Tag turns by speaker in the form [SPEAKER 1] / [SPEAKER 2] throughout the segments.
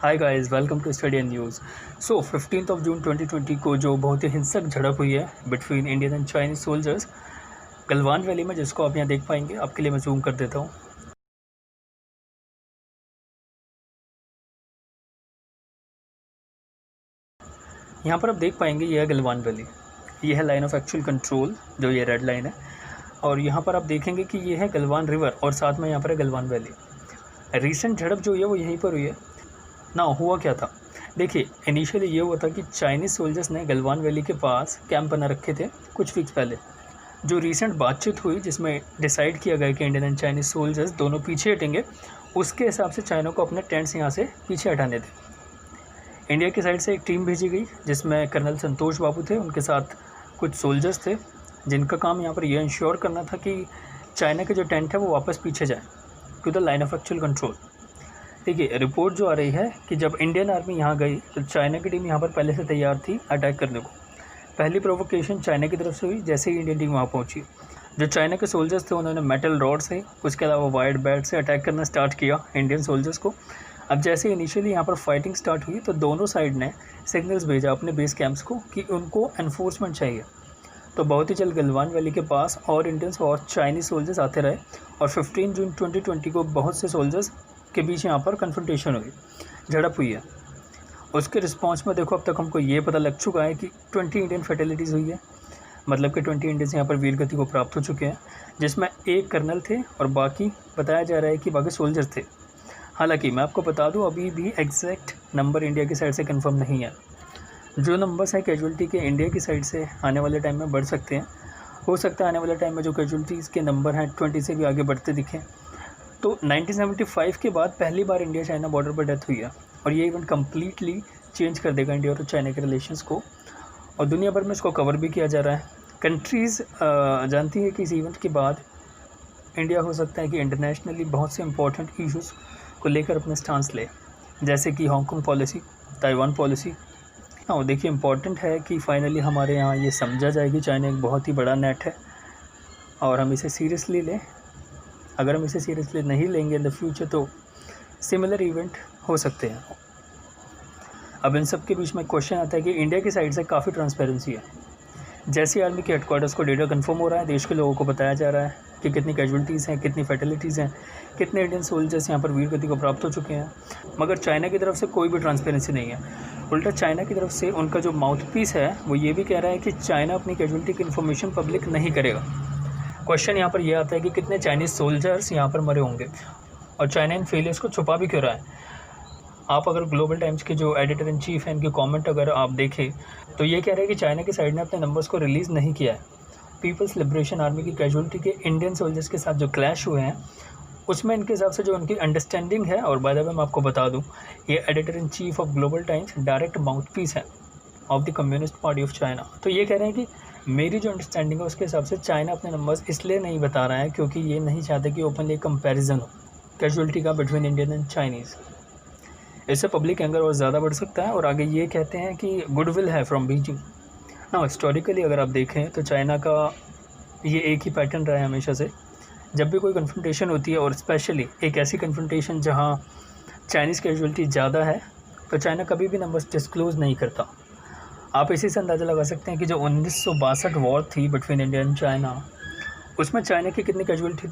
[SPEAKER 1] Hi guys, welcome to study and news. So 15 जून 2020 को जो बहुत ही हिंसक झड़प हुई है between Indian and Chinese soldiers Galwan valley में, जिसको आप यहाँ देख पाएंगे। आपके लिए मैं जूम कर देता हूँ। यहाँ पर आप देख पाएंगे ये है गलवान वैली, ये है लाइन ऑफ एक्चुअल कंट्रोल, जो ये रेड लाइन है। और यहाँ पर आप देखेंगे कि ये है गलवान रिवर और साथ में यहाँ पर है गलवान वैली। रिसेंट झड़प जो हुई है वो यहीं पर हुई है ना। हुआ क्या था, देखिए इनिशियली ये हुआ था कि चाइनीज़ सोल्जर्स ने गलवान वैली के पास कैंप बना रखे थे कुछ वीक्स पहले। जो रिसेंट बातचीत हुई जिसमें डिसाइड किया गया कि इंडियन एंड चाइनीज़ सोल्जर्स दोनों पीछे हटेंगे, उसके हिसाब से चाइना को अपने टेंट्स यहाँ से पीछे हटाने थे। इंडिया की साइड से एक टीम भेजी गई जिसमें कर्नल संतोष बाबू थे, उनके साथ कुछ सोल्जर्स थे जिनका काम यहाँ पर यह इंश्योर करना था कि चाइना के जो टेंट है वो वापस पीछे जाए to the line of actual control. देखिए रिपोर्ट जो आ रही है कि जब इंडियन आर्मी यहाँ गई तो चाइना की टीम यहाँ पर पहले से तैयार थी अटैक करने को। पहली प्रोवोकेशन चाइना की तरफ से हुई जैसे ही इंडियन टीम वहाँ पहुँची। जो चाइना के सोल्जर्स थे उन्होंने मेटल रॉड से, उसके अलावा वाइड बैट से अटैक करना स्टार्ट किया इंडियन सोल्जर्स को। अब जैसे इनिशियली यहाँ पर फाइटिंग स्टार्ट हुई तो दोनों साइड ने सिग्नल्स भेजा अपने बेस कैंप्स को कि उनको एनफोर्समेंट चाहिए। तो बहुत ही जल्द गलवान वैली के पास और इंडियंस और चाइनीज़ सोल्जर्स आते रहे और 15 जून 2020 को बहुत से सोल्जर्स के बीच यहाँ पर कन्फ्रंटेशन हुई, झड़प हुई है। उसके रिस्पांस में देखो अब तक हमको ये पता लग चुका है कि 20 इंडियन फैटेलिटीज़ हुई है, मतलब कि 20 इंडियंस यहाँ पर वीरगति को प्राप्त हो चुके हैं, जिसमें एक कर्नल थे और बाकी बताया जा रहा है कि बाकी सोल्जर्स थे। हालांकि मैं आपको बता दूं अभी भी एग्जैक्ट नंबर इंडिया की साइड से कंफर्म नहीं है। जो नंबर्स हैं कैजुअलिटी के इंडिया की साइड से आने वाले टाइम में बढ़ सकते हैं। हो सकता है आने वाले टाइम में जो कैजुअलिटीज़ के नंबर हैं 20 से भी आगे बढ़ते दिखें। तो 1975 के बाद पहली बार इंडिया चाइना बॉर्डर पर डेथ हुई है और ये इवेंट कम्प्लीटली चेंज कर देगा इंडिया और चाइना के रिलेशंस को, और दुनिया भर में इसको कवर भी किया जा रहा है। कंट्रीज़ जानती है कि इस इवेंट के बाद इंडिया हो सकता है कि इंटरनेशनली बहुत से इंपॉर्टेंट इश्यूज़ को लेकर अपने स्टांस ले, जैसे कि हांगकांग पॉलिसी, ताइवान पॉलिसी। हाँ देखिए इम्पॉर्टेंट है कि फाइनली हमारे यहाँ ये समझा जाए कि चाइना एक बहुत ही बड़ा नेट है और हम इसे सीरियसली लें। अगर हम इसे सीरियसली नहीं लेंगे इन द फ्यूचर तो सिमिलर इवेंट हो सकते हैं। अब इन सब के बीच में क्वेश्चन आता है कि इंडिया की साइड से काफ़ी ट्रांसपेरेंसी है। जैसे आर्मी के हेडक्वार्टर्स को डेटा कंफर्म हो रहा है, देश के लोगों को बताया जा रहा है कि कितनी कैजुअलिटीज़ हैं, कितनी फैटेलिटीज़ हैं, कितने इंडियन सोल्जर्स यहाँ पर वीरगति को प्राप्त हो चुके हैं, मगर चाइना की तरफ से कोई भी ट्रांसपेरेंसी नहीं है। उल्टा चाइना की तरफ से उनका जो माउथ पीस है वो ये भी कह रहा है कि चाइना अपनी कैजुअलिटी की इन्फॉर्मेशन पब्लिक नहीं करेगा। क्वेश्चन यहाँ पर यह आता है कि कितने चाइनीज़ सोल्जर्स यहाँ पर मरे होंगे और चाइना इन फेलियर्स को छुपा भी क्यों रहा है। आप अगर ग्लोबल टाइम्स के जो एडिटर इन चीफ हैं इनके कमेंट अगर आप देखें तो ये कह रहे हैं कि चाइना की साइड ने अपने नंबर्स को रिलीज़ नहीं किया है। पीपल्स लिबरेशन आर्मी की कैजुअलिटी के इंडियन सोल्जर्स के साथ जो क्लैश हुए हैं उसमें इनके हिसाब से जो उनकी अंडरस्टैंडिंग है, और बाय द वे मैं आपको बता दूं ये editor in chief of Global Times direct mouthpiece है of the communist party of China. तो ये कह रहे हैं कि मेरी जो अंडरस्टैंडिंग है उसके हिसाब से चाइना अपने नंबर्स इसलिए नहीं बता रहा है क्योंकि ये नहीं चाहते कि ओपनली कंपैरिजन हो कैजुअलिटी का बिटवीन इंडियन एंड चाइनीज़। इससे पब्लिक एंगर और ज़्यादा बढ़ सकता है। और आगे ये कहते हैं कि गुडविल है फ्रॉम बीजिंग। ना हिस्टोरिकली अगर आप देखें तो चाइना का ये एक ही पैटर्न रहा है हमेशा से, जब भी कोई कन्फ्रंटेशन होती है और स्पेशली एक ऐसी कन्फ्रंटेशन जहाँ चाइनीज़ कैजुअलिटी ज़्यादा है तो चाइना कभी भी नंबर्स डिस्क्लोज़ नहीं करता। आप इसी से अंदाज़ा लगा सकते हैं कि जो 1962 वॉर थी बिटवीन इंडिया एंड चाइना, उसमें चाइना की कितनी कैजुअलिटी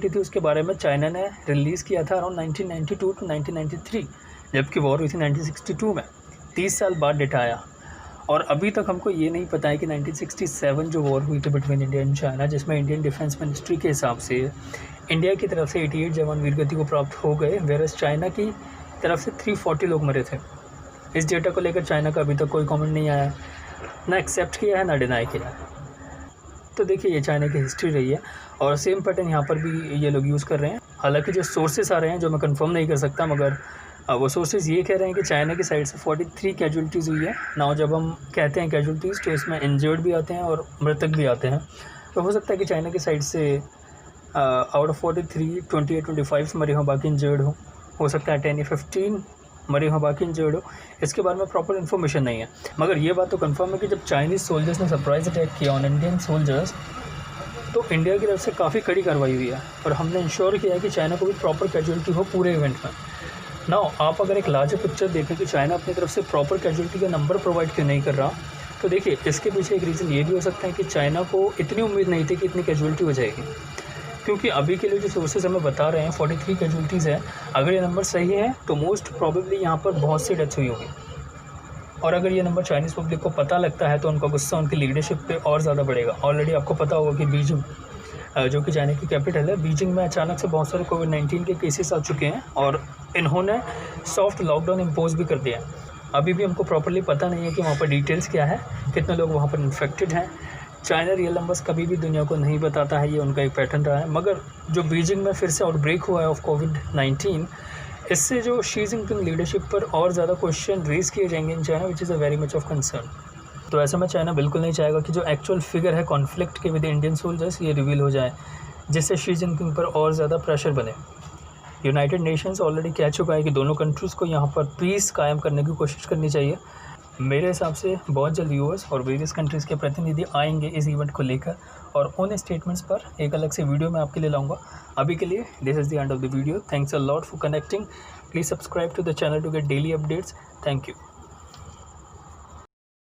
[SPEAKER 1] थी, उसके बारे में चाइना ने रिलीज़ किया था अराउंड 1992 टू 1993, जबकि वॉर हुई थी 1962 में। 30 साल बाद डेटा आया और अभी तक हमको ये नहीं पता है कि 1967 जो वॉर हुई थी बिटवीन इंडिया एंड चाइना, जिसमें इंडियन डिफेंस मिनिस्ट्री के हिसाब से इंडिया की तरफ से 88 जवान वीरगति को प्राप्त हो गए, वेरस चाइना की तरफ से 340 लोग मरे थे। इस डेटा को लेकर चाइना का अभी तक कोई कमेंट नहीं आया, ना एक्सेप्ट किया है ना डिनाई किया है। तो देखिए ये चाइना की हिस्ट्री रही है और सेम पैटर्न यहाँ पर भी ये लोग यूज़ कर रहे हैं। हालांकि जो सोर्सेस आ रहे हैं जो मैं कंफर्म नहीं कर सकता, मगर वो सोर्सेज ये कह रहे हैं कि चाइना की साइड से 43 कैजुअलिटीज़ हुई है ना। जब हम कहते हैं कैजुअलिटीज़ तो इसमें इंजर्ड भी आते हैं और मृतक भी आते हैं। तो हो सकता है कि चाइना की साइड से आउट ऑफ 43 28-25 मरे हों, बाकी इंजर्ड हो सकता है 10 या 15 मरे हों, बाकी इंजर्ड हो। इसके बारे में प्रॉपर इन्फॉर्मेशन नहीं है, मगर ये बात तो कंफर्म है कि जब चाइनीज़ सोल्जर्स ने सरप्राइज अटैक किया ऑन इंडियन सोल्जर्स तो इंडिया की तरफ से काफ़ी कड़ी कार्रवाई हुई है और हमने इंश्योर किया है कि चाइना को भी प्रॉपर कैजुअलिटी हो पूरे इवेंट में। नाउ आप अगर एक लार्जर पिक्चर देखें कि चाइना अपनी तरफ से प्रॉपर कैजुअलिटी का नंबर प्रोवाइड क्यों नहीं कर रहा, तो देखिए इसके पीछे एक रीज़न ये भी हो सकता है कि चाइना को इतनी उम्मीद नहीं थी कि इतनी कैजुअलिटी हो जाएगी, क्योंकि अभी के लिए जो सोर्सेज हमें बता रहे हैं 43 कैजुअलिटीज़ हैं। अगर ये नंबर सही है तो मोस्ट प्रॉबेबली यहाँ पर बहुत सी डेथ्स हुई होगी, और अगर ये नंबर चाइनीज़ पब्लिक को पता लगता है तो उनका गुस्सा उनकी लीडरशिप पे और ज़्यादा बढ़ेगा। ऑलरेडी आपको पता होगा कि बीजिंग जो कि चाइना की कैपिटल है, बीजिंग में अचानक से बहुत सारे कोविड-19 के केसेस आ चुके हैं और इन्होंने सॉफ्ट लॉकडाउन इम्पोज भी कर दिया है। अभी भी हमको प्रॉपर्ली पता नहीं है कि वहाँ पर डिटेल्स क्या है, कितने लोग वहाँ पर इन्फेक्टेड हैं। चाइना रियल नंबर्स कभी भी दुनिया को नहीं बताता है, ये उनका एक पैटर्न रहा है। मगर जो बीजिंग में फिर से आउटब्रेक हुआ है ऑफ कोविड-19, इससे जो शी जिनपिंग लीडरशिप पर और ज़्यादा क्वेश्चन रेज़ किए जाएंगे in China, which is a very much of concern. तो ऐसे में चाइना बिल्कुल नहीं चाहेगा कि जो एक्चुअल फिगर है कॉन्फ्लिक्ट के विद इंडियन सोल्जर्स ये रिवील हो जाए, जिससे शी जिनपिंग पर और ज़्यादा प्रेशर बने। यूनाइटेड नेशंस ऑलरेडी कह चुका है कि दोनों कंट्रीज़ को यहाँ पर पीस कायम करने की कोशिश करनी चाहिए। मेरे हिसाब से बहुत जल्द यूएस और वेरियस कंट्रीज़ के प्रतिनिधि आएंगे इस इवेंट को लेकर, और उन स्टेटमेंट्स पर एक अलग से वीडियो मैं आपके लिए लाऊंगा। अभी के लिए this is the end of the video. Thanks a lot for connecting. Please subscribe to the channel to get daily updates. Thank you.